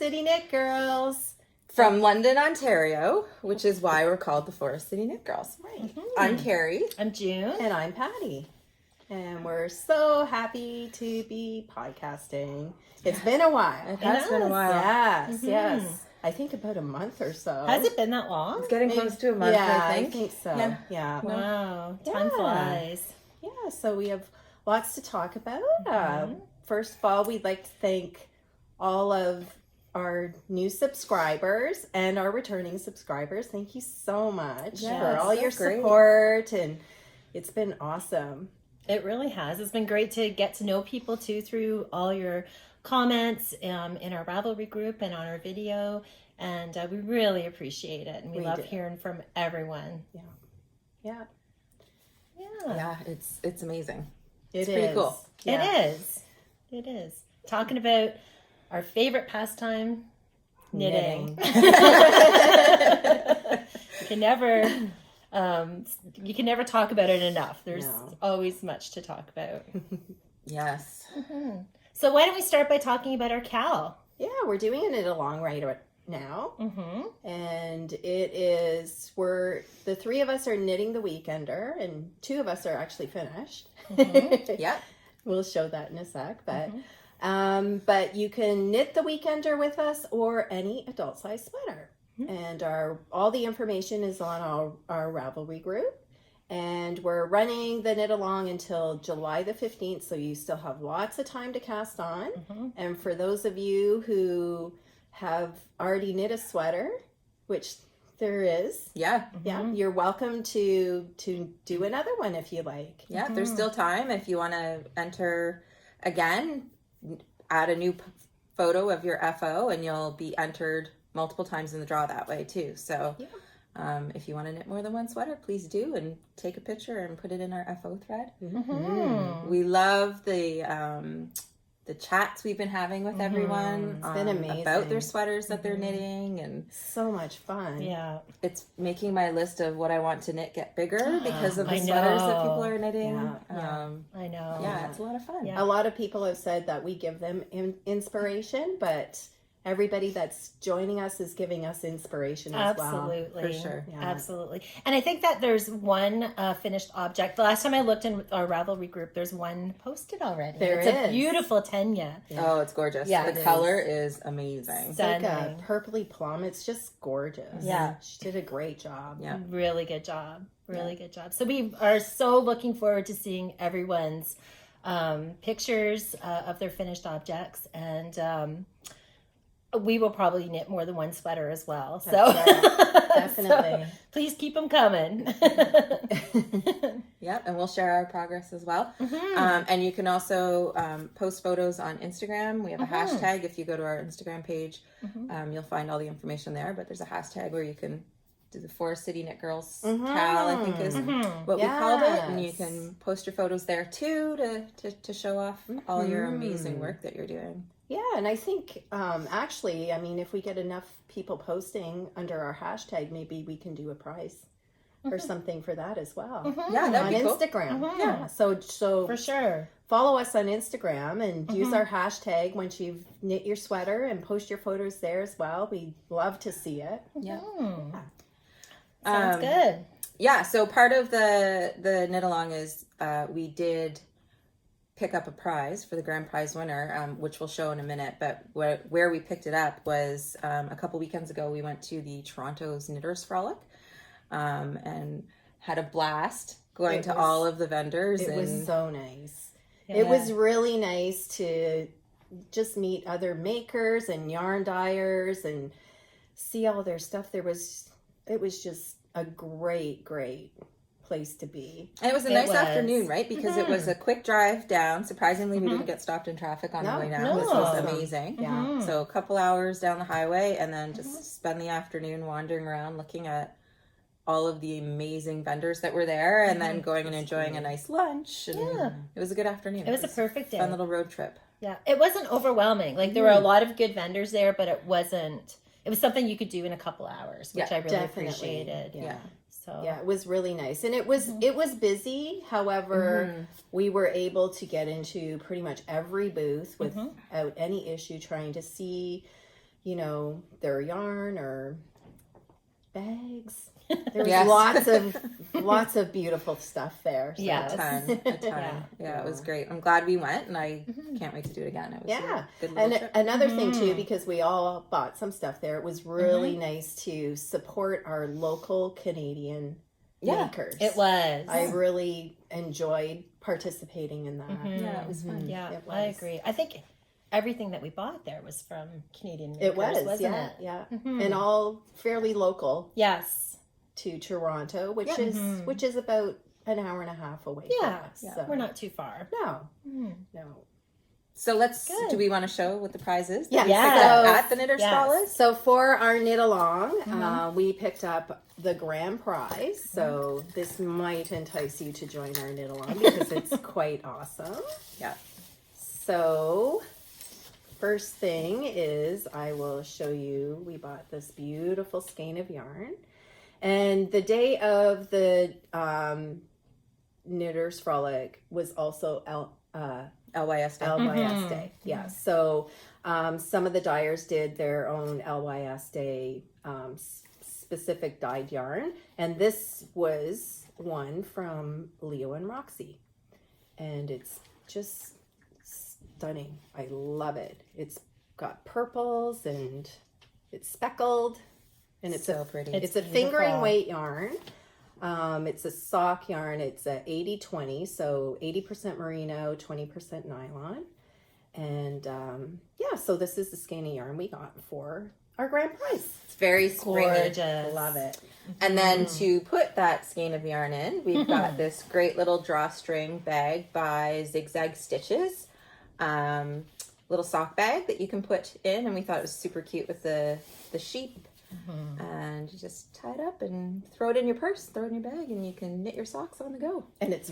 City Knit Girls. From London, Ontario, which is why we're called the Forest City Knit Girls. Right. Mm-hmm. I'm Carrie. I'm June. And I'm Patty. And we're so happy to be podcasting. It's been a while. It has been a while. Yes, yes. I think about a month or so. Has it been that long? It's getting close to a month, Yeah, I think. so. Yeah. Wow. Time Yeah. flies. Yeah, so we have lots to talk about. First of all, we'd like to thank all of our new subscribers and our returning subscribers. Thank you so much for all your support, and it's been awesome. It really has. It's been great to get to know people too through all your comments in our Ravelry group and on our video, and we really appreciate it, and we love hearing from everyone. Yeah, It's amazing. It's pretty cool. Yeah. It is talking about our favorite pastime, knitting. You can never talk about it enough. There's always much to talk about. Yes. So why don't we start by talking about our cowl? Yeah, we're doing a knit along right now, and the three of us are knitting the Weekender, and two of us are actually finished. Yeah, we'll show that in a sec, but you can knit the Weekender with us or any adult size sweater. And all the information is on our Ravelry group. And we're running the knit along until July the 15th, so you still have lots of time to cast on. And for those of you who have already knit a sweater, which there is, you're welcome to do another one if you like. Yeah, there's still time. If you want to enter again, add a new photo of your FO, and you'll be entered multiple times in the draw that way too. So if you want to knit more than one sweater, please do, and take a picture and put it in our FO thread. We love the chats we've been having with everyone. It's been amazing about their sweaters that they're knitting, and so much fun. Yeah, it's making my list of what I want to knit get bigger because of the sweaters that people are knitting. I know. Yeah, it's a lot of fun. A lot of people have said that we give them inspiration, but everybody that's joining us is giving us inspiration as well. Absolutely. For sure. Yeah. Absolutely. And I think that there's one finished object. The last time I looked in our Ravelry group, there's one posted already. It's a beautiful Tenya. Oh, it's gorgeous. Yeah, the color is amazing. It's like a purpley plum. It's just gorgeous. Yeah. She did a great job. Yeah. Really good job. Really good job. So we are so looking forward to seeing everyone's pictures of their finished objects, and we will probably knit more than one sweater as well. Definitely. So please keep them coming. Yep, and we'll share our progress as well. And you can also post photos on Instagram. We have a hashtag. If you go to our Instagram page, you'll find all the information there. But there's a hashtag where you can do the Forest City Knit Girls cowl, I think is what we called it. And you can post your photos there too to show off all your amazing work that you're doing. Yeah, and I think, actually, I mean, if we get enough people posting under our hashtag, maybe we can do a prize or something for that as well. Yeah, that'd be cool. Instagram. Yeah, so For sure. follow us on Instagram and use our hashtag once you've knit your sweater, and post your photos there as well. We'd love to see it. Yeah. Sounds good. Yeah, so part of the knit along is we did pick up a prize for the grand prize winner, which we'll show in a minute. But where we picked it up was a couple weekends ago. We went to the Toronto's Knitters Frolic and had a blast going to all of the vendors. It was so nice. Yeah. It was really nice to just meet other makers and yarn dyers and see all their stuff. It was just a great place to be. And it was a nice afternoon, right? Because it was a quick drive down. Surprisingly, we didn't get stopped in traffic on the way down, which was amazing. Yeah. So a couple hours down the highway, and then just spend the afternoon wandering around looking at all of the amazing vendors that were there, and then going and enjoying a nice lunch. And it was a good afternoon. It was a perfect day. Fun little road trip. Yeah, it wasn't overwhelming. Like there were a lot of good vendors there, but it was something you could do in a couple hours, which I really appreciated. Yeah. So it was really nice, and it was busy. However, we were able to get into pretty much every booth without any issue, trying to see you know, their yarn or bags. There's Yes. lots of beautiful stuff there. So. Yes. A ton. Yeah, it was great. I'm glad we went, and I can't wait to do it again. It was a good little And trip. another thing too, because we all bought some stuff there, it was really nice to support our local Canadian makers. It was. I really enjoyed participating in that. Yeah, it was fun. Yeah, It I was. agree. I think everything that we bought there was from Canadian makers, It was, wasn't yeah, it? yeah, and all fairly local Yes. to Toronto, which is about an hour and a half away. Yeah. from us, Yeah. so. We're not too far. No, no. So let's. Good. Do we want to show what the prize is? Yeah. Yeah. At the Knitter's Yes. Stall is. So for our knit along, we picked up the grand prize. So this might entice you to join our knit along because it's quite awesome. Yeah. So first thing is I will show you, we bought this beautiful skein of yarn. And the day of the Knitters Frolic was also LYS Day. LYS Day. Yeah. So some of the dyers did their own LYS Day specific dyed yarn. And this was one from Leo and Roxy. And it's just stunning. I love it. It's got purples and it's speckled. And it's So pretty. It's a fingering weight yarn. It's a sock yarn. It's a 80-20, so 80% merino, 20% nylon. And so this is the skein of yarn we got for our grand prize. It's very springy. Gorgeous. Love it. And then to put that skein of yarn in, we've got this great little drawstring bag by Zigzag Stitches. Little sock bag that you can put in, and we thought it was super cute with the sheep. And you just tie it up and throw it in your purse, throw it in your bag, and you can knit your socks on the go. And it's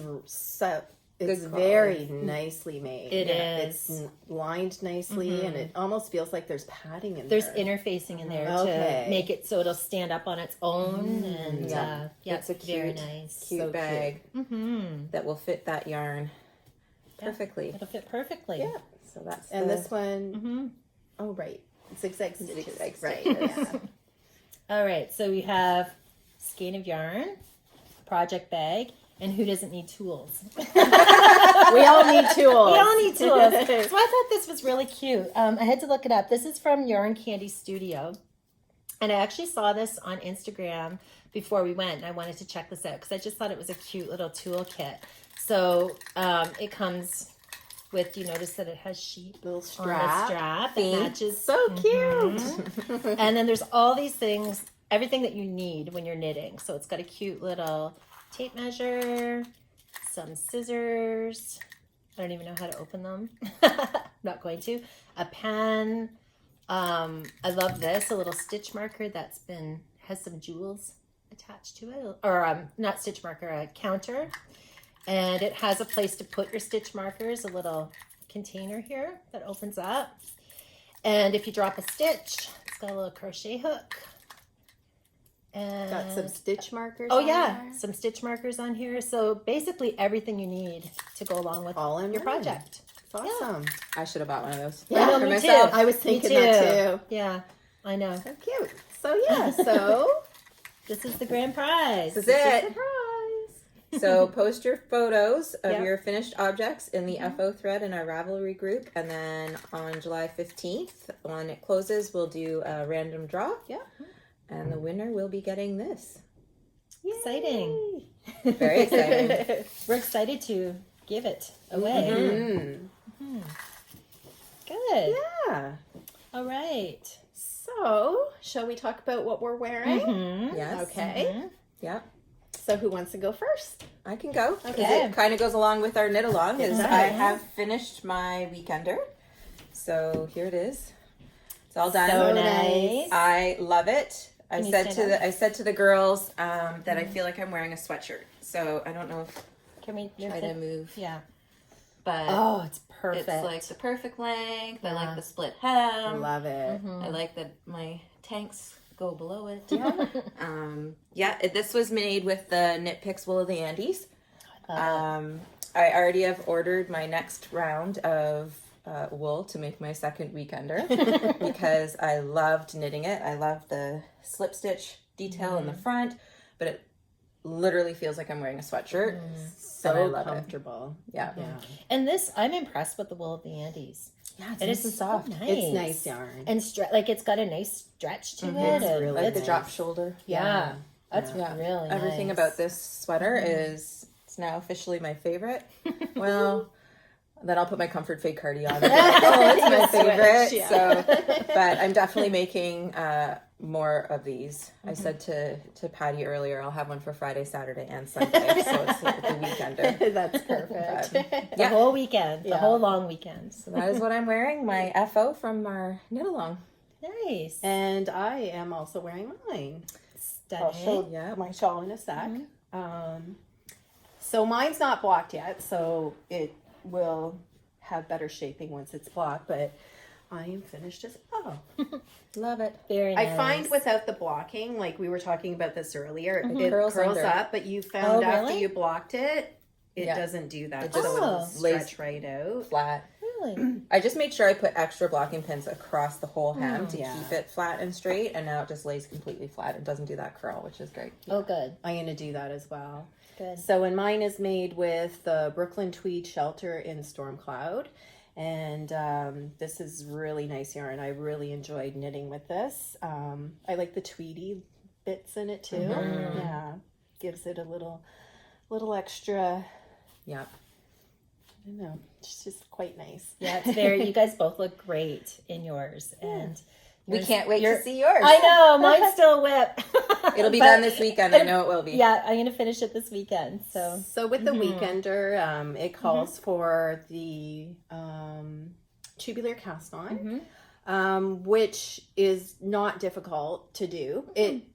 Good very nicely made. It It's is. lined nicely, and it almost feels like there's padding in There's there. interfacing in there Okay. to make it so it'll stand up on its own. And Yeah. it's It's a very cute- nice. Cute So bag Mm-hmm. that will fit that yarn perfectly. It'll fit perfectly. Yeah. So that's And the, this one, Mm-hmm. oh right, zigzag stitches. Zigzag Right. stitches. Yeah. All right, so we have skein of yarn, project bag, and who doesn't need tools? We all need tools. We all need tools. So I thought this was really cute. I had to look it up. This is from Yarn Candy Studio. And I actually saw this on Instagram before we went, and I wanted to check this out because I just thought it was a cute little toolkit. So it comes with, you notice that it has sheep Little on the strap. strap. It matches. So cute. And then there's all these things, everything that you need when you're knitting. So it's got a cute little tape measure, some scissors. I don't even know how to open them. Not going to. A pen. I love this, a little stitch marker that's has some jewels attached to it. Or not stitch marker, a counter. And it has a place to put your stitch markers, a little container here that opens up. And if you drop a stitch, it's got a little crochet hook. And Got some stitch markers. oh on yeah, there. some stitch markers on here. So basically everything you need to go along with All in your one. project. It's awesome. I should have bought one of those. Yeah, I know, for me myself. too. I was thinking that too. Yeah, I know. So cute. So yeah. So This is the grand prize. This is it. surprise. So post your photos of Yep. your finished objects in the FO thread in our Ravelry group, and then on July 15th, when it closes, we'll do a random draw. Yeah. And the winner will be getting this. Exciting. Very exciting. We're excited to give it away. Mm. Good. Yeah. All right. So, shall we talk about what we're wearing? Mhm. Yes. Okay. Yeah. So, who wants to go first? I can go. 'Cause Okay. It kind of goes along with our knit along. Is does. I have finished my weekender. So here it is. It's all done. So nice. nice. I love it. I Can you said stand to up? I said to the girls that I feel like I'm wearing a sweatshirt. So I don't know if Can we try to move. Yeah. But Oh, it's perfect. it's like the perfect length. I Yeah. like the split hem. Love it. I like that my tanks go below it. This was made with the Knit Picks Wool of the Andes. I already have ordered my next round of wool to make my second weekender because I loved knitting it. I love the slip stitch detail in the front, but it literally feels like I'm wearing a sweatshirt. So And I love comfortable. it. Yeah. And this, I'm impressed with the wool of the Andes. Yeah, it's It nice is and so soft. nice. It's nice yarn. And like it's got a nice stretch to it. It's and really Like the nice. drop shoulder. Yeah. That's Yeah. really Everything nice. about this sweater is it's now officially my favorite. Well, then I'll put my comfort fade cardi on. Oh, it's my favorite. yeah. So, but I'm definitely making more of these. I said to Patty earlier, I'll have one for Friday, Saturday, and Sunday. So it's the weekender. That's perfect. The Yeah. whole weekend, the Yeah. whole long weekend. So that is what I'm wearing. My FO from our knit along. Nice. And I am also wearing mine. I'll Stunning. show my shawl in a sec. So mine's not blocked yet, so it will have better shaping once it's blocked, but I am finished as well. Love it. Very nice. I find without the blocking, like we were talking about this earlier, it Curls curls under. up, but you found Oh, after really? you blocked it, it Yeah. doesn't do that. It So just it'll lays stretch right out. Flat. Really? I just made sure I put extra blocking pins across the whole hem to Yeah. keep it flat and straight, and now it just lays completely flat. It doesn't do that curl, which is great. Oh, good. I'm going to do that as well. Good. So, and mine is made with the Brooklyn Tweed Shelter in Storm Cloud. And this is really nice yarn. I really enjoyed knitting with this. I like the tweedy bits in it too. Yeah, gives it a little extra. Yeah. I don't know. It's just quite nice. Yeah, it's very. You guys both look great in yours, and We yours- can't wait you're- to see yours. I know mine's still whip. It'll be But done this weekend. I know it will be. Yeah, I'm gonna finish it this weekend. So So with the weekender, it calls for the tubular cast on, which is not difficult to do.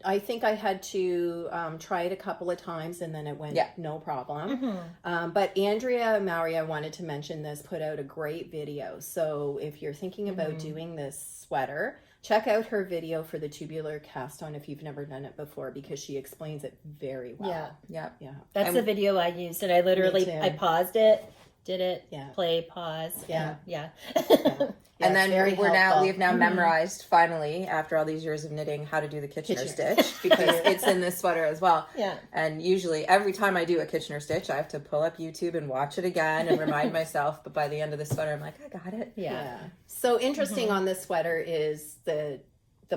I think I had to try it a couple of times and then it went no problem. But Andrea Maury, I wanted to mention this, put out a great video. So if you're thinking about doing this sweater, check out her video for the tubular cast on if you've never done it before, because she explains it very well. yeah, Yeah. that's the video I used, and I literally too. I paused it, did it, Yeah. play, pause, Yeah. yeah. And then very helpful. we've now memorized finally after all these years of knitting how to do the Kitchener Kitchener. stitch because it's in this sweater as well. Yeah. And usually every time I do a Kitchener stitch, I have to pull up YouTube and watch it again and remind myself. But by the end of the sweater, I'm like, I got it. Yeah. So interesting on this sweater is the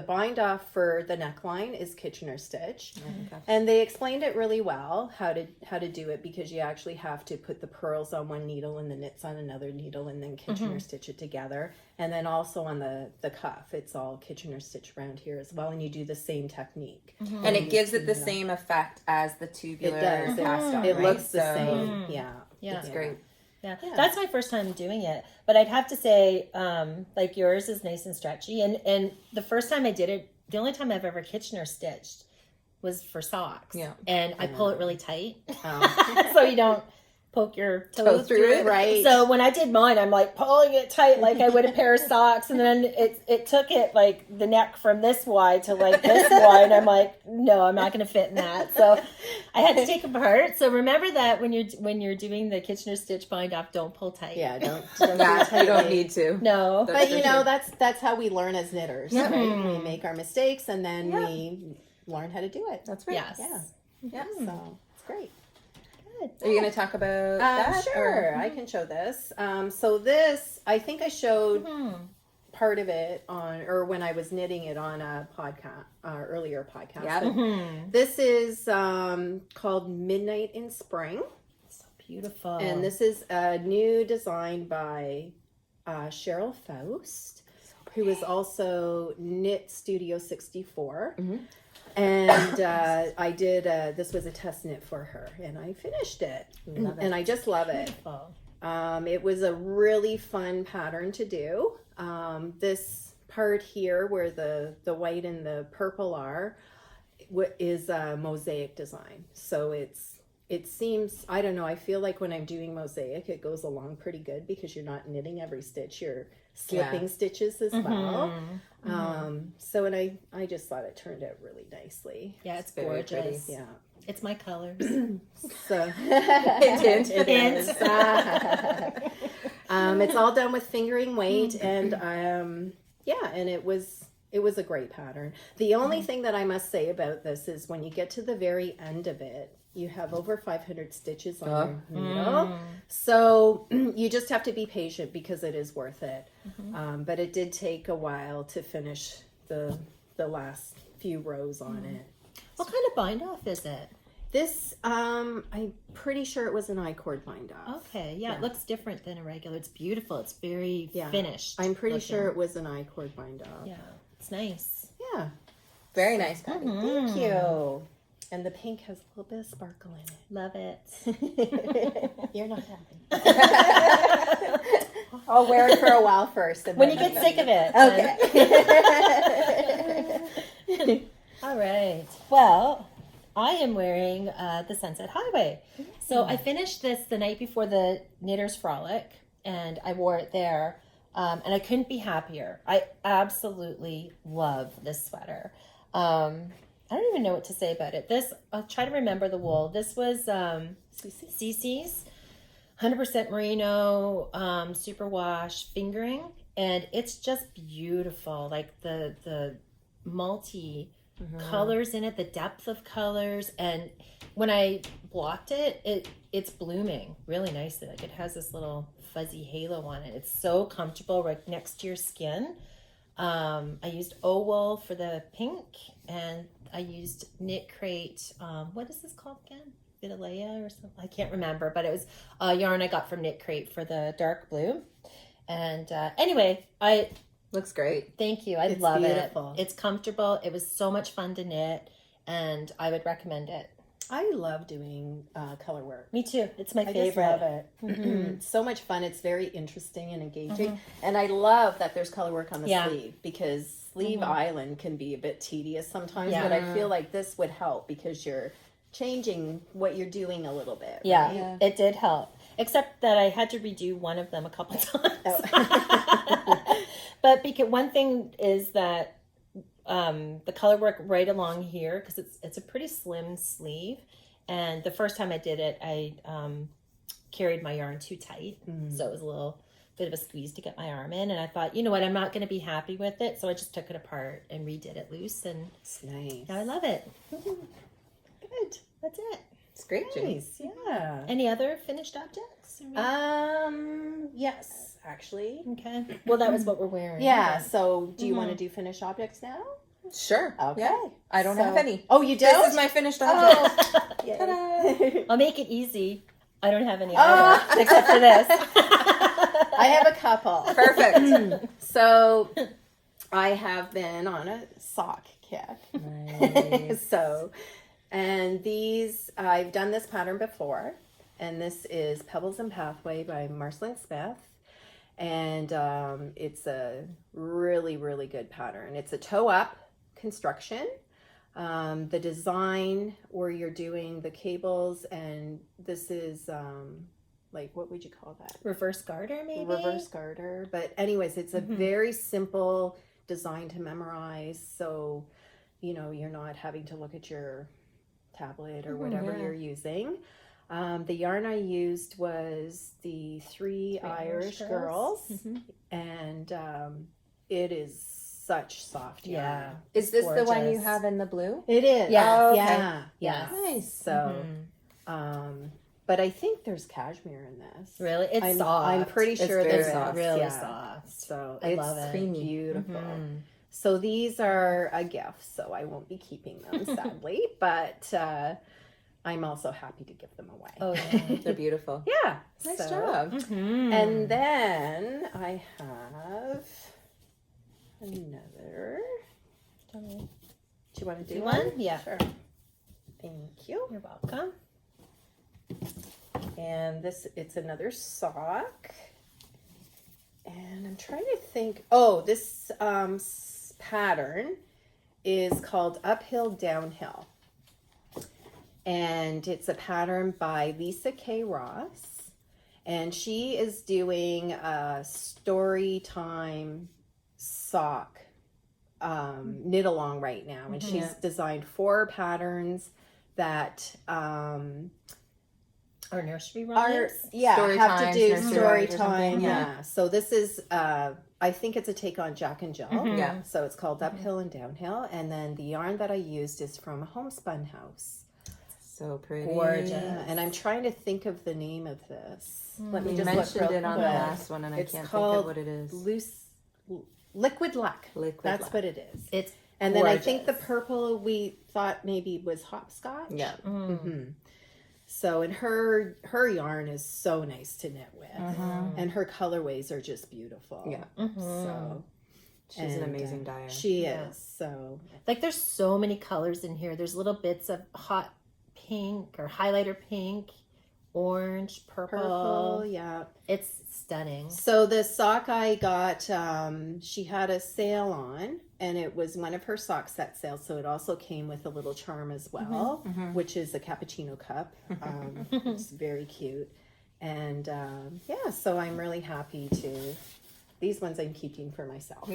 bind off for the neckline is Kitchener stitch, and they explained it really well how to do it, because you actually have to put the pearls on one needle and the knits on another needle and then Kitchener stitch it together, and then also on the cuff it's all Kitchener stitch around here as well, and you do the same technique. And it gives it the same effect as the tubular It does. cast on. It right? looks the So same. Yeah. Yeah. It's great. Yeah. That's my first time doing it, but I'd have to say, like yours is nice and stretchy, and the first time I did it, the only time I've ever Kitchener stitched was for socks. Yeah. And I pull it really tight, Oh. so you don't poke your toe through it. Right. So when I did mine, I'm like pulling it tight like I would a pair of socks, and then it took it like the neck from this wide to like this wide, and I'm like, no, I'm not going to fit in that. So I had to take it apart. So remember that when you're doing the Kitchener stitch bind off, don't pull tight. Yeah, don't Yeah, do you don't tightly. need to. No. But for you know, sure. that's how we learn as knitters, Yeah. right? We make our mistakes and then we learn how to do it. That's right. Yes. Yeah. Yeah. So it's great. Are you going to talk about that? Sure, or- I can show this. So this, I think I showed part of it on, or when I was knitting it on a podcast, earlier podcast. Yeah. But this is called Midnight in Spring. So beautiful. And this is a new design by Cheryl Faust, who is also Knit Studio 64. And I did, this was a test knit for her, and I finished it. And I just love it. Beautiful. It was a really fun pattern to do. This part here where the white and the purple are is a mosaic design. So it seems, I don't know, I feel like when I'm doing mosaic, it goes along pretty good because you're not knitting every stitch, you're slipping stitches as well. So, and I just thought it turned out really nicely. Yeah, it's very gorgeous. pretty. Yeah. It's my colors. So Hint, hint. it is. It's all done with fingering weight, and yeah, and it was a great pattern. The only thing that I must say about this is when you get to the very end of it, you have over 500 stitches on your needle. So you just have to be patient because it is worth it. But it did take a while to finish the last few rows on it. What kind of bind off is it? This, I'm pretty sure it was an I-cord bind off. Okay, yeah, it looks different than a regular. It's beautiful. It's very finished. I'm pretty looking. sure it was an I-cord bind off. Yeah, it's nice. Yeah. Very nice pattern. Thank you. And the pink has a little bit of sparkle in it. Love it. You're not happy. I'll wear it for a while first. And When you then get sick of it. Okay. All right. Well, I am wearing the Sunset Highway. So I finished this the night before the Knitter's Frolic, and I wore it there. And I couldn't be happier. I absolutely love this sweater. I don't even know what to say about it. I'll try to remember the wool. This was CC's 100% merino, superwash fingering, and it's just beautiful. Like the multi colors in it, the depth of colors, and when I blocked it, it's blooming really nicely. Like it has this little fuzzy halo on it. It's so comfortable right next to your skin. I used O-wool for the pink, and I used Knit Crate. What is this called again? Vitalea or something? I can't remember, but it was a yarn I got from Knit Crate for the dark blue. And anyway, Looks great. thank you. I It's love beautiful. it. It's comfortable. It was so much fun to knit, and I would recommend it. I love doing color work. Me too. It's my I favorite. just love it. It's so much fun. It's very interesting and engaging. And I love that there's color work on the sleeve, because sleeve island can be a bit tedious sometimes, Yeah. but I feel like this would help because you're changing what you're doing a little bit. Yeah, right? it did help. Except that I had to redo one of them a couple times. But because one thing is that the color work right along here, because it's a pretty slim sleeve, and the first time I did it, I carried my yarn too tight, so it was a little bit of a squeeze to get my arm in, and I thought, you know what, I'm not going to be happy with it, so I just took it apart and redid it loose, and It's nice. now I love it. Good. That's it. It's great, Jenny. Nice. Yeah. Any other finished objects? Yes, actually. Okay. Well, that was what we're wearing. Yeah. So, do you want to do finished objects now? Sure. Okay. Yeah. I don't have any. Oh, you don't? This is my finished object. Yay. Ta-da. I'll make it easy. I don't have any other, except for this. I have a couple. Perfect. So, I have been on a sock kick. Nice. So, and these, I've done this pattern before, and this is Pebbles Halfway by Marceline Smith. And it's a really, really good pattern. It's a toe up construction. The design where you're doing the cables, and this is like, what would you call that? Reverse garter, maybe? Reverse garter. But anyways, it's a very simple design to memorize. So, you know, you're not having to look at your tablet or whatever you're using. The yarn I used was the Three Irish Girls. And it is such soft yarn. Yeah. Is this the one you gorgeous. have in the blue? It is. Yeah. Oh, okay. Yeah. Yes. Nice. So, but I think there's cashmere in this. Really? It's soft. I'm pretty It's sure very there soft. is. Really Yeah. soft. So I it's love it. Creamy. beautiful. So these are a gift, so I won't be keeping them sadly, but I'm also happy to give them away. Oh, yeah. They're beautiful. Yeah. Nice So- job. And then I have another. Do you want to do one? one? Yeah. Sure. Thank you. You're welcome. And it's another sock. And I'm trying to think. Oh, this pattern is called Uphill Downhill. And it's a pattern by Lisa K. Ross. And she is doing a story time sock knit along right now. And she's designed 4 patterns that Our nursery Our rhymes. Story have times, to do nursery story rhymes or something, time. yeah. Yeah. So this is I think it's a take on Jack and Jill. Mhm. Yeah. So it's called Uphill and Downhill, and then the yarn that I used is from a Homespun House. So pretty. Gorgeous. Yeah, and I'm trying to think of the name of this. Let me You just look mentioned real it on the quick. last one, and I It's can't think called of what it is. Liquid Luck. Liquid That's Luck. what it is. It's And then I think the gorgeous. purple we thought maybe was hopscotch. Yeah. hmm So, and her yarn is so nice to knit with, and her colorways are just beautiful. Yeah. So She's an and, amazing dyer. she Yeah. is. So like there's so many colors in here. There's little bits of hot pink or highlighter pink, orange, purple, yeah. It's stunning. So the sock I got, she had a sale on, and it was one of her sock set sales. So it also came with a little charm as well, which is a cappuccino cup. It's very cute, and yeah. So I'm really happy to. These ones I'm keeping for myself. Do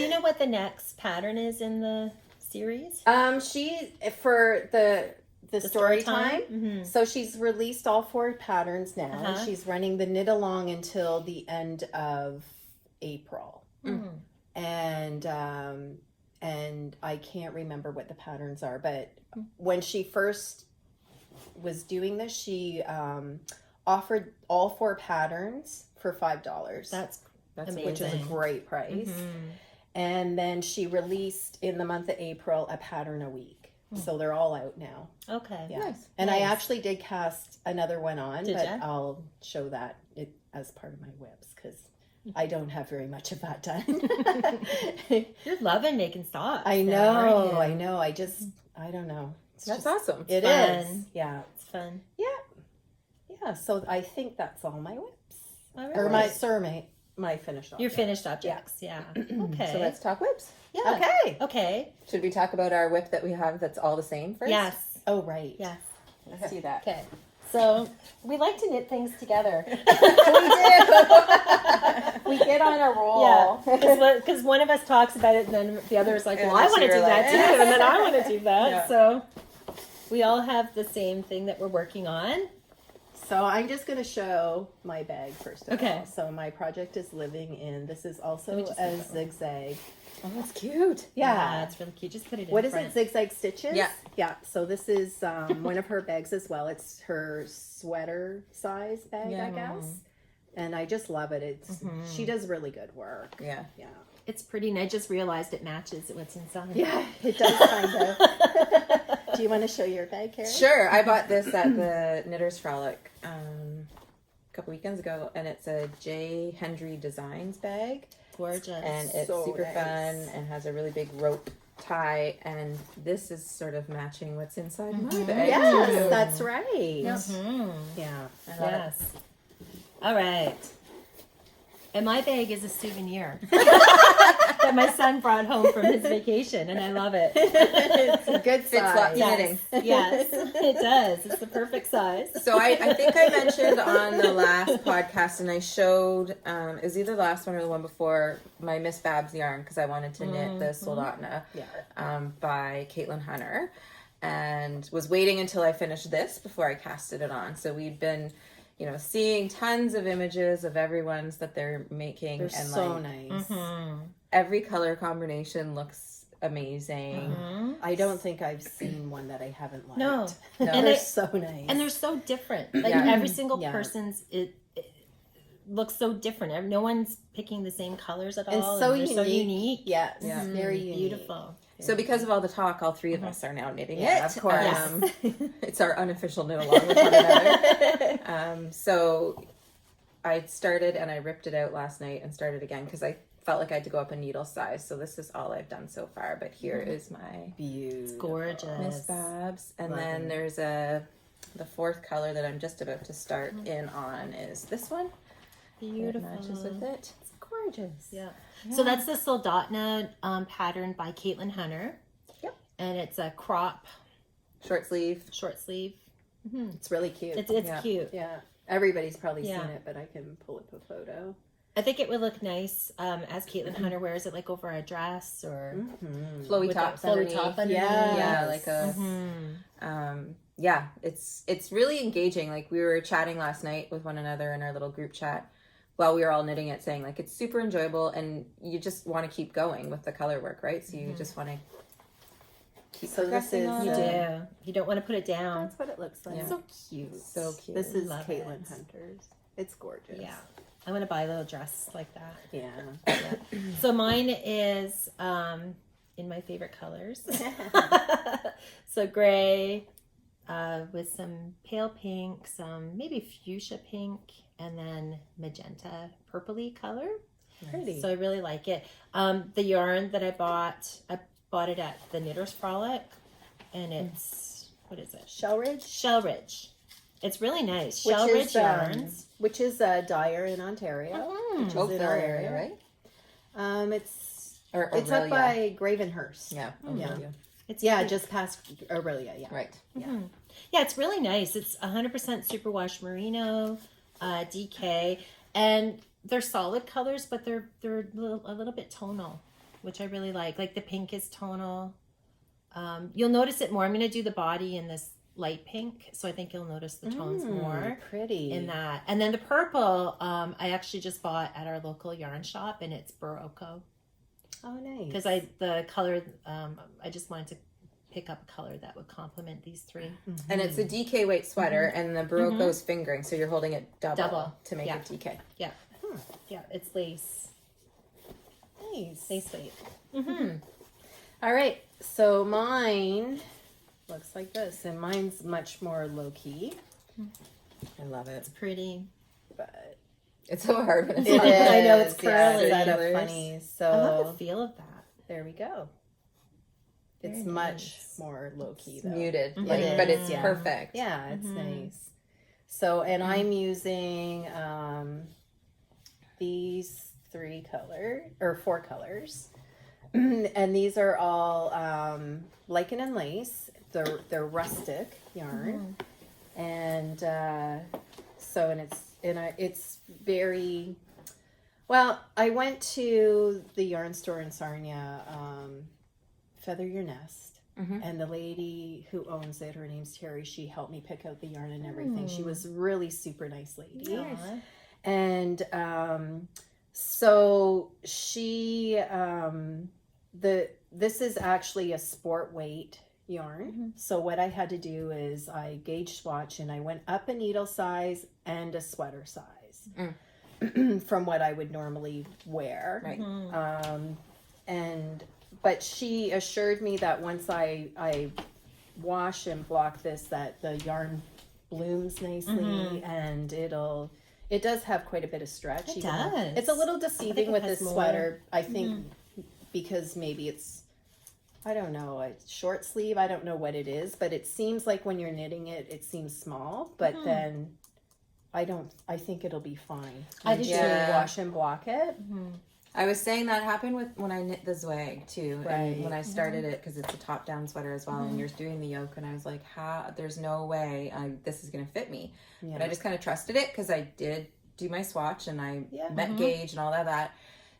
you know what the next pattern is in the series? She for the story time. Mhm. So she's released all 4 patterns now. Uh-huh. She's running the knit along until the end of April. Mhm. And I can't remember what the patterns are, but when she first was doing this, she offered all 4 patterns for $5. That's amazing. Which is a great price. Mhm. And then she released in the month of April a pattern a week. So they're all out now. Okay. Yeah. Nice. And I Nice. actually did cast another one on, Did but ya? I'll show that as part of my whips because I don't have very much of that done. You're loving making socks. I now, aren't know, you? I know. I don't know. It's That's just- awesome. It fun. is. Yeah. It's fun. Yeah. So I think that's all my whips. All right. Or my finish off. Your finished objects. Yeah. Okay. So let's talk whips. yeah. Okay. Okay. Should we talk about our whip that we have that's all the same first? Yes. Oh, right. Yes. Let's do that. Okay. So we like to knit things together. We get on a roll. Yeah, because one of us talks about it, and then the other is like, And "Well, I then want to you're do that like, too," and then I want to do that. Yeah. So we all have the same thing that we're working on. So I'm just going to show my bag first of Okay. all. So my project is living in. This is Let me also just a look at that. zigzag. Oh, that's cute. Yeah. It's really cute. Just put it in What is front. it? Zigzag stitches? Yeah. Yeah. So this is one of her bags as well. It's her sweater size bag, Yeah. I guess. And I just love it. It's she does really good work. Yeah. Yeah. It's pretty, and I just realized it matches what's inside. Yeah, it does kind of. Do you want to show your bag, Karen? Sure. I bought this at the Knitters Frolic a couple weekends ago, and it's a J. Hendry Designs bag. Gorgeous. And it's So super nice. fun and has a really big rope tie, and this is sort of matching what's inside my bag. Yes, too. that's right. Mhm. Yeah. I love it. Yes. All right. And my bag is a souvenir that my son brought home from his vacation, and I love it. It's a good Fits lots size. of knitting. Yes, it does. It's the perfect size. So I think I mentioned on the last podcast, and I showed, it was either the last one or the one before, my Miss Babs yarn, because I wanted to knit the Soldotna Yeah. by Caitlin Hunter, and was waiting until I finished this before I casted it on. So we'd been, seeing tons of images of everyone's that they're making, They're and so like nice. every color combination looks amazing. I don't think I've seen one that I haven't liked. No. No. And They're they- so nice. And they're so different. Like Yeah. every single Yeah. person's, it looks so different. No one's picking the same colors at all. and so they're unique. so unique. Yes, Yeah. very unique. Beautiful. So because of all the talk, all three of us are now knitting Yeah, it. of course. It's our unofficial knit along with one another. So I started and I ripped it out last night and started again because I felt like I had to go up a needle size. So this is all I've done so far. But here is my Beautiful. Gorgeous. Miss Babs. And Love then it. there's the fourth color that I'm just about to start in on is this one. Beautiful. It matches with it. It's gorgeous. Yeah. So that's the Soldotna pattern by Caitlin Hunter. Yep. And it's a crop Short sleeve. short sleeve. It's really cute. It's Yeah. cute. yeah. Everybody's probably Yeah. seen it, but I can pull up a photo. I think it would look nice as Caitlin Hunter wears it, like over a dress or Flowy with tops a flowy underneath. top underneath. Yeah, like a Mm-hmm. yeah, it's really engaging. Like we were chatting last night with one another in our little group chat while we were all knitting it, saying like it's super enjoyable and you just want to keep going with the color work, right? So you just want to keep So this progressing is on You it. do. You don't want to put it down. That's what it looks like. Yeah. So cute. So cute. This is Love Caitlin it. Hunter's. It's gorgeous. Yeah. I want to buy a little dress like that. Yeah. So mine is in my favorite colors. So gray with some pale pink, some maybe fuchsia pink, and then magenta purpley color. Pretty. So I really like it. The yarn that I bought it at the Knitter's Frolic, and it's, what is it? Shellridge? Shellridge. It's really nice. Which Shellridge is, yarns. Which is dyer in Ontario. Which is Oh, in our Aurelia, area. right? It's Or it's up Aurelia. by Gravenhurst. Yeah. Yeah. Aurelia. It's Yeah, pretty- just past Aurelia, yeah. Right. Yeah, it's really nice. It's 100% superwash merino, DK, and they're solid colors, but they're a little bit tonal, which I really like. Like the pink is tonal. You'll notice it more. I'm going to do the body in this light pink, so I think you'll notice the tones more Pretty. in that. And then the purple, I actually just bought at our local yarn shop, and it's Barocco. Oh, nice. Because the color, I just wanted to pick up a color that would complement these three. And it's a DK weight sweater, and the Barocco is fingering, so you're holding it double to make Yeah. it DK. Yeah. Yeah, it's lace. Nice. Lace weight. All right. So mine looks like this, and mine's much more low key, I love it. It's pretty. but It's so hard when it's it not is. I know, it's yeah, curly. kind of Circulars. funny. I love So the feel of that. there we go. It's Very much nice. more low key It's though. muted, Mhm. like, It but is, it's yeah. perfect. Yeah, it's nice. So, and I'm using these four colors, and these are all lichen and lace. They're rustic yarn, and so it's very well. I went to the yarn store in Sarnia, Feather Your Nest. And the lady who owns it, her name's Terry, she helped me pick out the yarn and everything. She was really super nice lady. Aw. And so she this is actually a sport weight yarn. So what I had to do is I gauge swatch and I went up a needle size and a sweater size from what I would normally wear. Right. But she assured me that once I wash and block this, that the yarn blooms nicely and it does have quite a bit of stretch. It even though- does. It's a little it deceiving with has this more. sweater, I think, because maybe it's, I don't know, a short sleeve. I don't know what it is, but it seems like when you're knitting it, it seems small, but then I think it'll be fine. I do Once you too. wash and block it. I was saying that happened with when I knit the Zwag too, Right. and when I started it because it's a top-down sweater as well, and you're doing the yoke, and I was like, there's no way this is gonna fit me. Yeah. But I just kind of trusted it because I did do my swatch and I Yeah. met gauge and all that.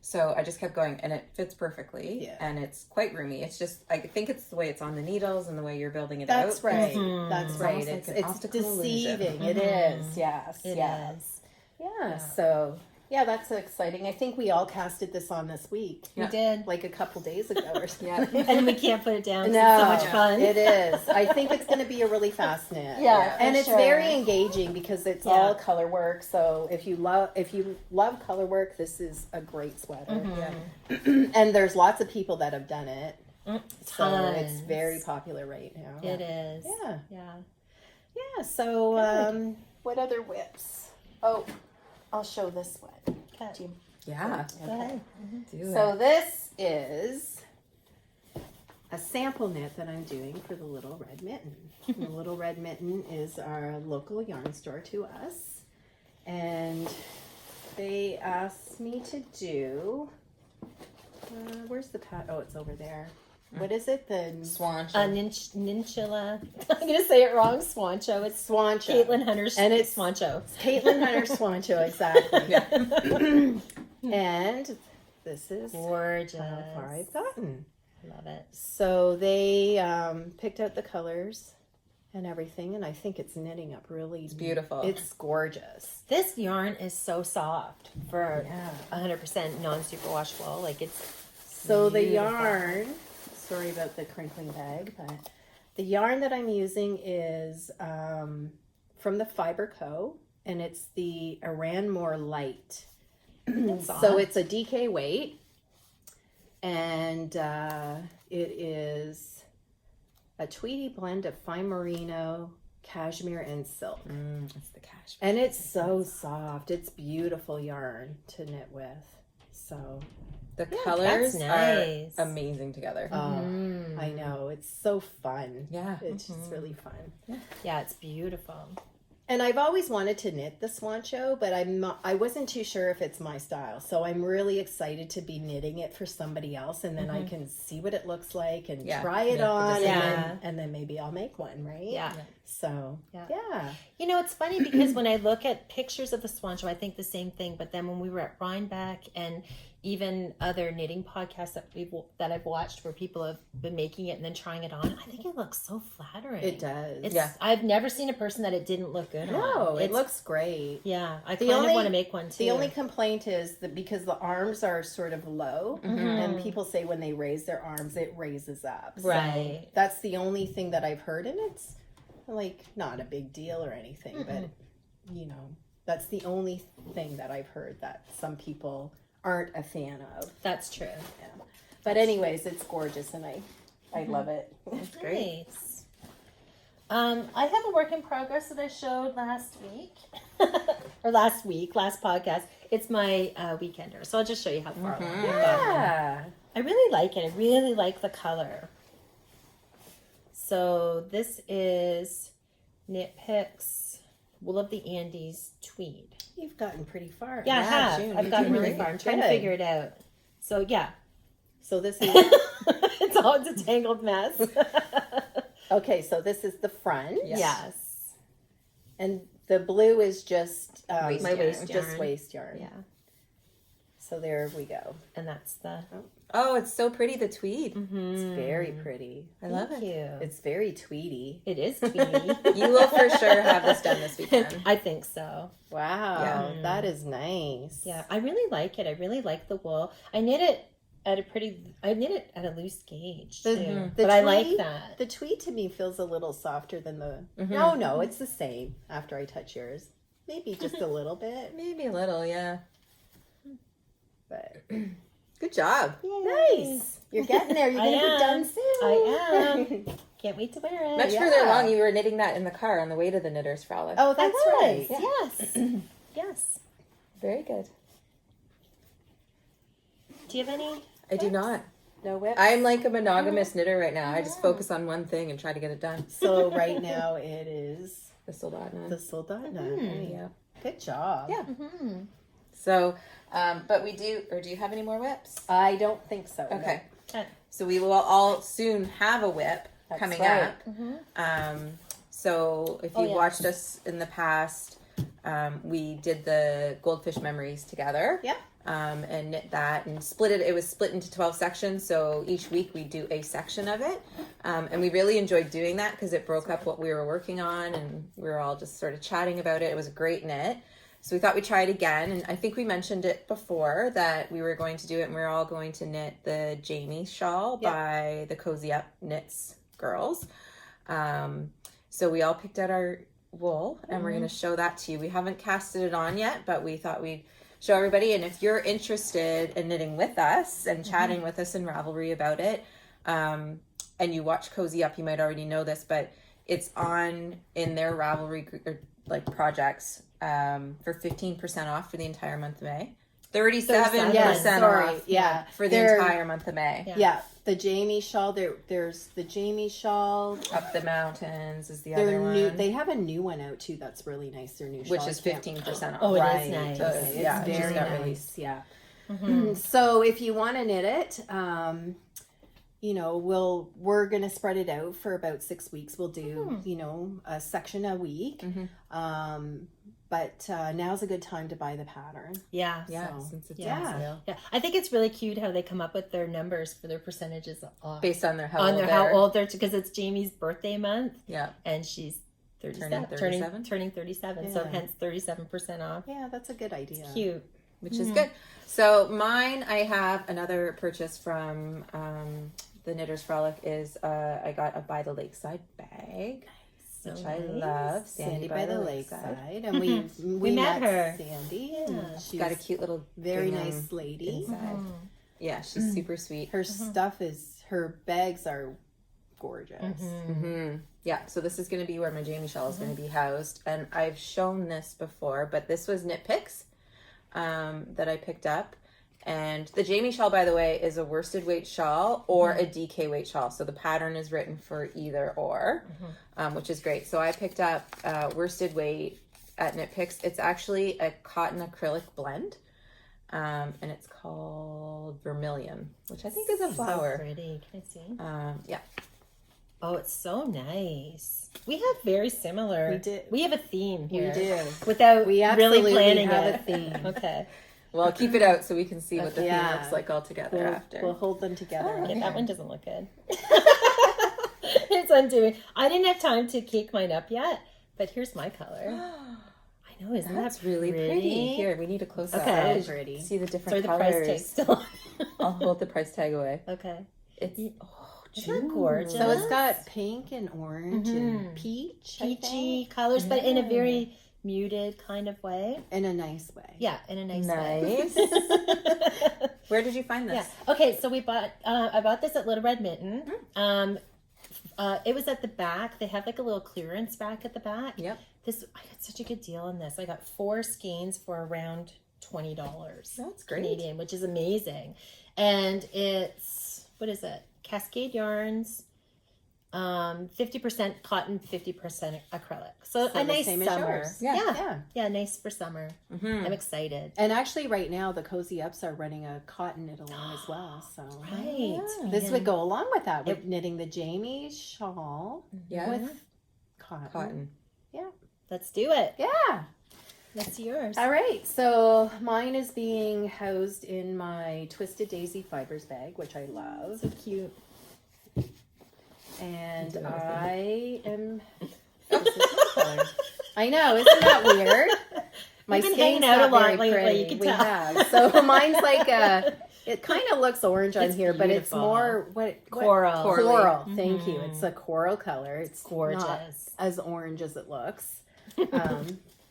So I just kept going, and it fits perfectly, Yeah. and it's quite roomy. It's just I think it's the way it's on the needles and the way you're building it That's out. right. Mhm. That's It's right. almost like It's, an it's optical illusion. deceiving. It is. Yes. It yes. is. Yeah. So yeah, that's exciting. I think we all casted this on this week, We did. like a couple days ago or something. Yeah. And we can't put it down. 'cause No, it's so much fun. it is. I think it's going to be a really fast knit. Yeah, and for it's sure. very engaging because it's Yeah. all color work. So if you love color work, this is a great sweater. And there's lots of people that have done it, so it's Tons. very popular right now. It is. Yeah. Yeah. Yeah. So what other whips? Oh, I'll show this one. Okay. Yeah. Go ahead. Do So it. this is a sample knit that I'm doing for the Little Red Mitten. The Little Red Mitten is our local yarn store to us, and they asked me to do. Where's the pat? Oh, it's over there. What is it? The Swan. Ninchilla. I'm going to say it wrong. Swancho. It's Swancho. Caitlin Hunter's And it's- Swancho. Caitlin Hunter Swancho, exactly. And this is Gorgeous. how far I've gotten. Love it. So they picked out the colors and everything, and I think it's knitting up really. It's beautiful. It's gorgeous. This yarn is so soft for Yeah. 100% non-superwash wool. Like it's So the beautiful. yarn, sorry about the crinkling bag, but the yarn that I'm using is from the Fiber Co. And it's the Aranmore Light. So it's a DK weight. And it is a Tweedy blend of fine merino, cashmere, and silk. It's the cashmere. And it's so soft. It's beautiful yarn to knit with. So, The colors that's nice. are amazing together. I know. It's so fun. Yeah. It's just really fun. Yeah, it's beautiful. And I've always wanted to knit the Swancho, but I wasn't too sure if it's my style. So I'm really excited to be knitting it for somebody else, and then I can see what it looks like and try it on, Yeah. and then maybe I'll make one, right? Yeah. So yeah. You know, it's funny because when I look at pictures of the Swan Show, I think the same thing. But then when we were at Rhinebeck and even other knitting podcasts that I've watched where people have been making it and then trying it on, I think it looks so flattering. It does. It's, I've never seen a person that it didn't look good on. No, it looks great. Yeah, I The kind of only- want to make one too. The only complaint is that because the arms are sort of low, and people say when they raise their arms, it raises up. So Right. that's the only thing that I've heard, and it's like not a big deal or anything, but you know, that's the only thing that I've heard that some people aren't a fan of. That's true. Yeah. But anyways, it's gorgeous, and I love it. That's great. I have a work in progress that I showed last week. Or last podcast. It's my weekender. So I'll just show you how far along I've gotten. Yeah. I really like it. I really like the color. So this is Knit Picks Wool of the Andes Tweed. You've gotten pretty far. Yeah, I have. June, I've you're gotten doing really far. I'm trying to good. figure it out. So yeah. So this is It's a tangled mess. okay. So this is the front. Yes. And the blue is just Waist My yarn. waist just yarn. waist yarn. Yeah. So there we go. And that's the Oh, it's so pretty, the tweed. It's very pretty. I love Thank it. you. It's very tweedy. It is tweedy. You will for sure have this done this weekend. I think so. Wow, that is nice. Yeah, I really like it. I really like the wool. I knit it at a loose gauge The- too. the But I like tweed- that. The tweed to me feels a little softer than the. No, it's the same. After I touch yours, maybe just a little bit, Maybe a little, yeah. but Good job. nice. You're getting there. You're I gonna be am. done soon. I am. Can't wait to wear it. Much Yeah. further along, you were knitting that in the car on the way to the Knitters Frolic. Oh, that's right. Yes. Yes. Very good. Do you have any? I do not. No whip. I'm like a monogamous knitter right now. I just focus on one thing and try to get it done. So right now it is The Soldotna. the Soldotna. Right? Yeah. Good job. Yeah. Mm-hmm. So, but we do, or do you have any more whips? I don't think so. no. Okay. Okay. So we will all soon have a whip That's coming right. up. So if you've yes. watched us in the past, we did the Goldfish Memories together. Yeah. And knit that and split it. It was split into 12 sections. So each week we do a section of it. And we really enjoyed doing that because it broke up what we were working on and we were all just sort of chatting about it. It was a great knit. So we thought we'd try it again. And I think we mentioned it before that we were going to do it and we were all going to knit the Jamie shawl by the Cozy Up Knits girls. So we all picked out our wool and we're going to show that to you. We haven't casted it on yet, but we thought we'd show everybody. And if you're interested in knitting with us and chatting with us in Ravelry about it, and you watch Cozy Up, you might already know this, but it's on in their Ravelry projects for 15% off for the entire month of May. 37% off Yeah. for the They're- entire month of May. Yeah. The Jamie shawl. There's the Jamie shawl. Up the Mountains is the They're other one. new. They have a new one out too. That's really nice. Their new shawl. which is I can't- 15% off. Oh, it is Right. nice. So, It's yeah, it just very got nice. released. Yeah. So if you want to knit it, you know, we're gonna spread it out for about 6 weeks. We'll do, you know, a section a week. but now's a good time to buy the pattern. Yeah. Yeah, So, since it's Yeah. on sale. Yeah. I think it's really cute how they come up with their numbers for their percentages off. Based on how old they're, because it's Jamie's birthday month. Yeah. And she's 37, turning 37. So Yeah. hence 37% off. Yeah, that's a good idea. Cute. Which is good. So mine, I have another purchase from the Knitter's Frolic is I got a By the Lakeside bag, So which I nice. love. Sandy by the lakeside, and we met her. Sandy. Yeah. And she's Got a cute little very gingham nice lady. inside. Yeah, she's super sweet. Her stuff is, her bags are gorgeous. Mm-hmm. Yeah, so this is going to be where my Jamie shawl is going to be housed, and I've shown this before, but this was Knit Picks that I picked up. And the Jamie shawl, by the way, is a worsted weight shawl or a DK weight shawl. So the pattern is written for either or, which is great. So I picked up worsted weight at Knit Picks. It's actually a cotton acrylic blend, and it's called Vermilion, which I think is a flower. So pretty. Can I see? Yeah. Oh, it's so nice. We have very similar. We did. We have a theme here. We do. Without We really absolutely planning have it. a theme. Okay. Well, I'll keep it out so we can see what the Yeah. theme looks like all together after. We'll hold them together. Okay, that one doesn't look good. It's undoing. I didn't have time to cake mine up yet, but here's my color. I know, isn't That's that really pretty. Here, we need a close up. Okay. So pretty. See the Sorry, different the price colors. tag's still on. I'll hold the price tag away. Okay. It's Isn't that gorgeous? So it's got pink and orange and Mhm. peach, I peachy think, colors, but in a very muted kind of way. in a nice way. Yeah, in a nice Nice. way. Where did you find this? Yeah. Okay, so we bought. I bought this at Little Red Mitten. It was at the back. They have like a little clearance rack at the back. Yep. I got such a good deal on this. I got 4 skeins for around $20. That's great. Canadian, which is amazing. And it's, what is it? Cascade yarns, 50% cotton, 50% acrylic. So a the nice same as summer. yours. Yeah. Yeah. Nice for summer. Mm-hmm. I'm excited. And actually, right now, the Cozy Ups are running a cotton knit along as well. So Right. this would go along with that, with knitting the Jamie shawl Yeah. with cotton. Cotton. Let's do it. Yeah. That's yours. All right. So mine is being housed in my Twisted Daisy Fibers bag, which I love. So cute. And I am. This is my color. I know, isn't that weird? My We've been skein's hanging out not a lot very lately, pretty. you can We tell. have. So mine's like a. It kind of looks orange on It's here, but it's beautiful. more Coral. Coral. Corally. Thank you. It's a coral color. It's Gorgeous. not as orange as it looks.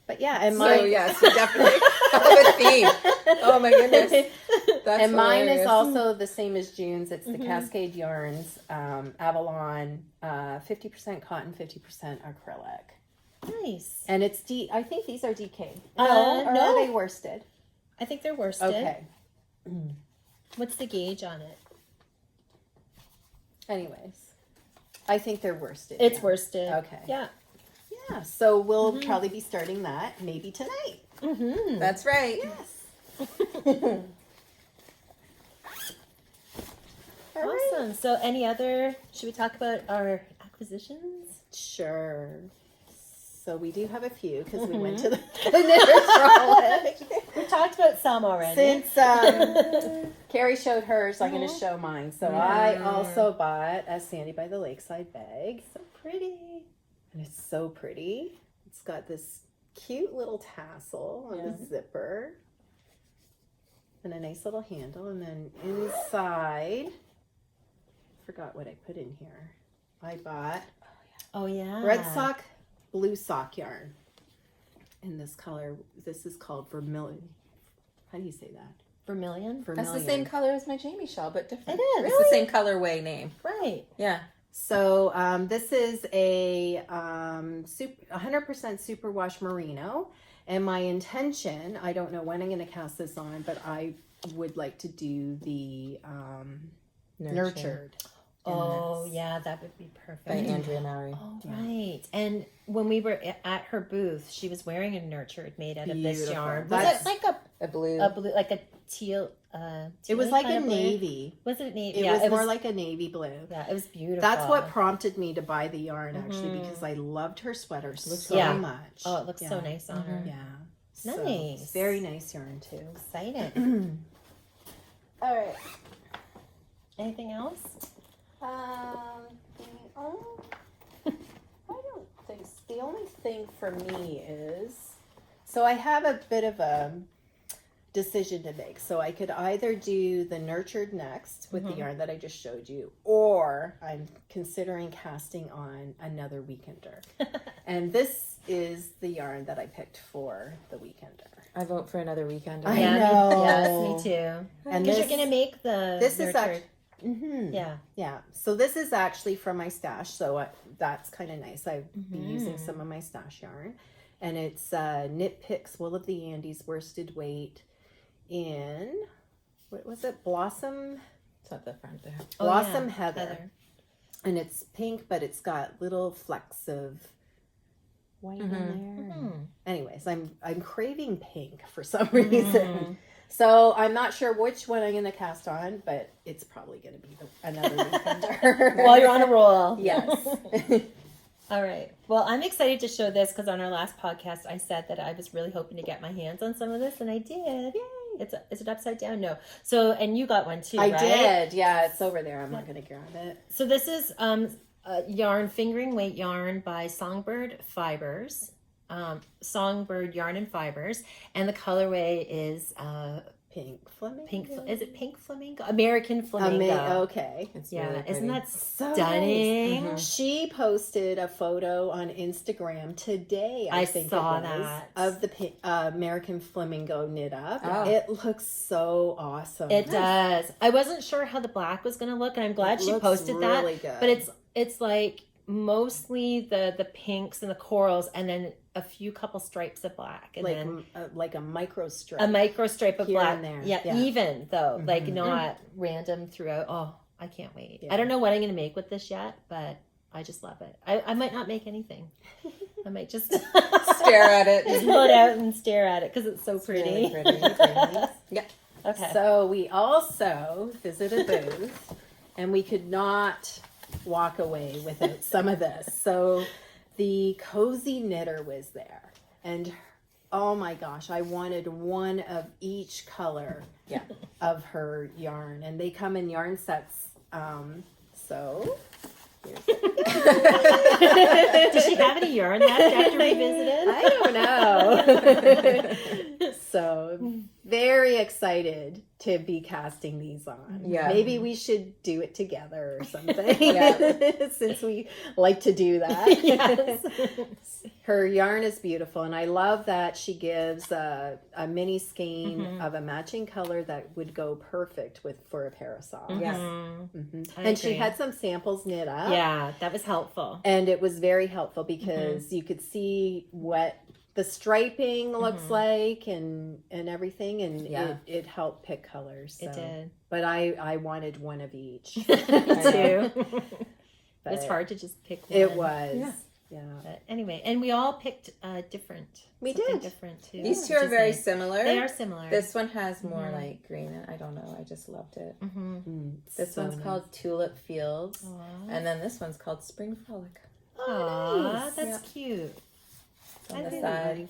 But yeah, and So mine. yes, we definitely have a theme. Oh my goodness. That's And mine is hilarious. also the same as June's. It's the Cascade Yarns, Avalon, 50% cotton, 50% acrylic. Nice. And it's I think these are DK. Uh, Or no. are they worsted? I think they're worsted. Okay. What's the gauge on it? Anyways, I think they're worsted. It's yeah. worsted. Okay. Yeah. Yeah, so we'll probably be starting that maybe tonight. Mm-hmm. That's right. Yes. All right. Awesome. So any other, should we talk about our acquisitions? Sure. So we do have a few because we went to the Knitter's Frolic. We talked about some already. Since Carrie showed hers, I'm going to show mine. So I also bought a Sandy by the Lakeside bag. So pretty. And it's so pretty. It's got this cute little tassel on the zipper. And a nice little handle. And then inside, forgot what I put in here. I bought Oh yeah. red sock, blue sock yarn. In this color, this is called Vermilion. How do you say that? Vermilion. That's the same color as my Jamie shawl, but different. It is. It's the same colorway name. Right. Yeah. So this is a 100% superwash merino, and my intention, I don't know when I'm going to cast this on, but I would like to do the nurtured. Oh, yeah, that would be by perfect. Andrea Mowry. Oh, right. And when we were at her booth, she was wearing a nurtured made out of this Beautiful. yarn. Was That's- it like A blue. a blue, like a teal? It was like kind a of blue? navy. Was it navy? It Yeah, was more like a navy blue. Yeah, it was beautiful. That's what prompted me to buy the yarn, actually, because I loved her sweater so Yeah. much. Oh, it looks so nice on her. Yeah. So, Nice. very nice yarn, too. Excited. All right. Anything else? I don't think so. The only thing for me is, so I have a bit of a decision to make. So I could either do the nurtured next with the yarn that I just showed you, or I'm considering casting on another weekender. And this is the yarn that I picked for the weekender. I vote for another weekend. I Yeah, know. Yes, me too. And Because you're this- gonna make the This is nurtured. actually. Mm-hmm. Yeah. Yeah. So this is actually from my stash. So that's kind of nice. I've been using some of my stash yarn. And it's Knit Picks Wool of the Andes worsted weight in, what was it? Blossom It's at the front there. Oh, Blossom yeah, Heather. And it's pink, but it's got little flecks of white in there. Mhm. Anyways, I'm craving pink for some reason. So I'm not sure which one I'm going to cast on, but it's probably going to be another weekender. While you're on a roll. Yes. All right. Well, I'm excited to show this because on our last podcast, I said that I was really hoping to get my hands on some of this, and I did. Yay! Is it upside down? No. So, and you got one too, I right? did. Yeah, it's over there. I'm not going to grab it. So this is yarn, fingering weight yarn by Songbird Fibers. Songbird Yarn and Fibers, and the colorway is Pink flamingo. is it pink flamingo? American flamingo. Okay. It's Yeah, really isn't pretty. that So stunning? nice. She posted a photo on Instagram today. I think saw it was, that. of the American flamingo knit up. Oh. It looks so awesome. It does. I wasn't sure how the black was going to look, and I'm glad It she looks posted really that. good. But it's like mostly the pinks and the corals, and then a few couple stripes of black, and then like a micro stripe. a micro stripe of here black. and there. Yeah, Yeah. even though, like not random throughout. Oh, I can't wait. Yeah. I don't know what I'm going to make with this yet, but I just love it. I might not make anything. I might just Stare at it. just pull it out and stare at it because it's so Really pretty. pretty. Yeah. Okay. So we also visited a booth, and we could not walk away without some of this. So the Cozy Knitter was there, and oh my gosh, I wanted one of each color of her yarn, and they come in yarn sets. So here's it. Did she have any yarn left after we visited? I don't know. So very excited to be casting these on. Yeah. Maybe we should do it together or something. Yeah. Since we like to do that. Yes. Her yarn is beautiful, and I love that she gives a mini skein of a matching color that would go perfect for a parasol. Yes. I And she agree. had some samples knit up. Yeah, that was helpful. And it was very helpful because you could see what the striping looks like and everything, and Yeah. it helped pick colors. It so. did. But I wanted one of each. Me too. But It's hard to just pick one. It was. Yeah. But anyway, and we all picked different. We something did. different too. These two which are is very nice. similar. They are similar. This one has more like green. I don't know. I just loved it. This So one's nice. called Tulip Fields, Aw. and then this one's called Spring Frolic. Aw, nice. that's cute. On I the didn't side.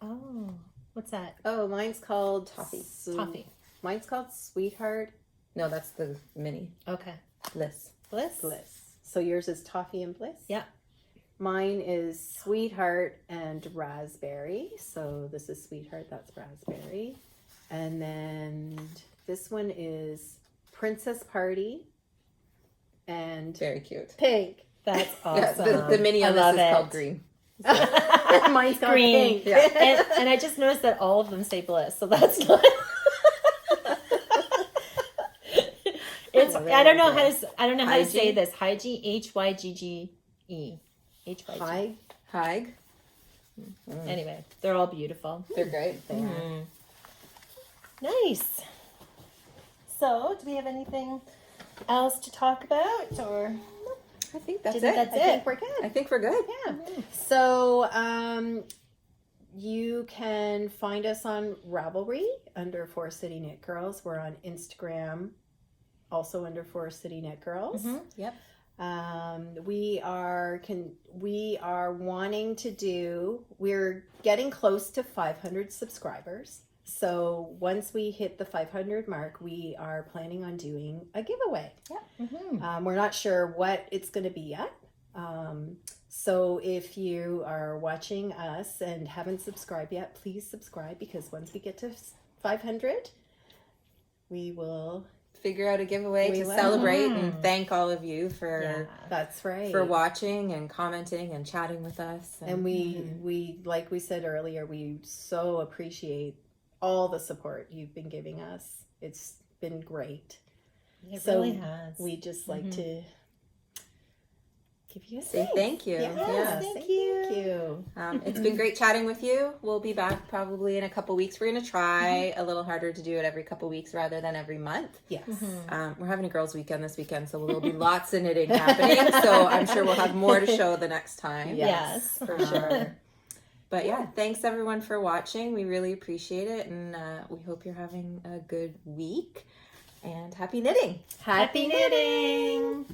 Oh, what's that? Oh, mine's called Toffee. Toffee. Mine's called Sweetheart No, that's the mini. Okay. Bliss. Bliss. Bliss. So yours is Toffee and Bliss? Yeah. Mine is Sweetheart and Raspberry. So this is Sweetheart, that's Raspberry. And then this one is Princess Party and Very cute. Pink. That's Yeah, awesome. the mini I on love this is it. called green. Mine's called Green. Pink. Yeah. And I just noticed that all of them say Bliss, so that's not. It's I don't know how to say Hygie? this. Hygie, Hygge, Hygge. Hi. Hag. Anyway, they're all beautiful. They're great. They are. Nice. So, do we have anything else to talk about, or I think that's do you it. think that's I it? think we're good. I think we're good. Yeah. So you can find us on Ravelry under Forest City Knit Girls. We're on Instagram also under Forest City Knit Girls. Yep. We are wanting to do, we're getting close to 500 subscribers. So once we hit the 500 mark, we are planning on doing a giveaway. We're not sure what it's going to be yet. So if you are watching us and haven't subscribed yet, please subscribe, because once we get to 500, we will Figure out a giveaway We to will. celebrate and thank all of you for That's right. for watching and commenting and chatting with us. And we like we said earlier, we so appreciate all the support you've been giving us. It's been great. It So really has. We just like to give you a say thanks. thank you. Yes, thank you. Thank you. It's been great chatting with you. We'll be back probably in a couple weeks. We're going to try a little harder to do it every couple weeks rather than every month. Yes. We're having a girls' weekend this weekend, so there'll be lots of knitting happening. So I'm sure we'll have more to show the next time. Yes. For sure. But yeah, thanks everyone for watching. We really appreciate it, and we hope you're having a good week. And happy knitting! Happy knitting!